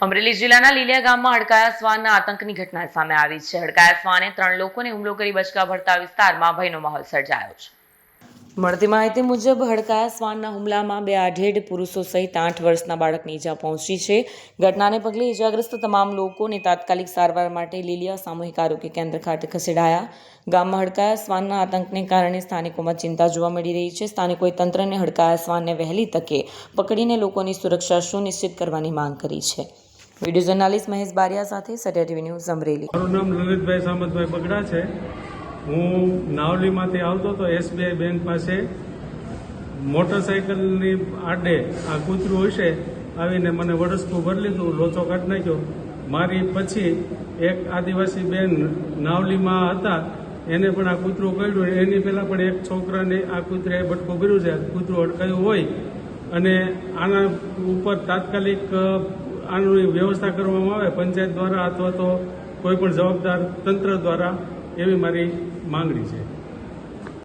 અમરેલી જિલ્લાના લીલિયા ગામમાં હડકાયા શ્વાનના આતંકની ઘટના સામે આવી છે। હડકાયા શ્વાને 3 લોકોને હુમલો કરી બચકા ભરતા વિસ્તારમાં ભયનો માહોલ સર્જાયો છે। મળતી માહિતી મુજબ હડકાયા શ્વાનના હુમલામાં 2 આધેડ પુરુષો સહિત 8 વર્ષના બાળકને ઈજા પહોંચી છે। ઘટનાને પગલે ઈજાગ્રસ્ત તમામ લોકોને તાત્કાલિક સારવાર માટે લીલિયા સામૂહિક આરોગ્ય કેન્દ્ર ખાતે ખસેડાયા। ગામમાં હડકાયા શ્વાનના આતંકને કારણે સ્થાનિકોમાં ચિંતા જોવા મળી રહી છે। સ્થાનિકોએ તંત્રને હડકાયા શ્વાનને વહેલી તકે પકડીને લોકોની સુરક્ષા સુનિશ્ચિત કરવાની માંગ કરી છે। વિડીયો જર્નાલિસ્ટ મહેશ બારિયા સાથે સત્ય ટીવી ન્યૂઝ અમરેલી। મારું નામ લલિતભાઈ સામતભાઈ બગડા છે। હું નાવલીમાંથી આવતો હતો એસબીઆઈ બેંક પાસે મોટરસાઇકલની આડે આ કૂતરું હશે આવીને મને વડસકું ભરી લીધું, લોચો કાઢી નાખ્યો। મારી પછી એક આદિવાસી બેન નાવલીમાં હતા એને પણ આ કૂતરું કરડ્યું। એની પહેલાં પણ એક છોકરાને આ કૂતરાએ બટકું ભર્યું છે। કૂતરું અટકાયું હોય અને આના ઉપર તાત્કાલિક આની વ્યવસ્થા કરવામાં આવે પંચાયત દ્વારા અથવા તો કોઈ પણ જવાબદાર તંત્ર દ્વારા, એવી મારી માંગણી છે।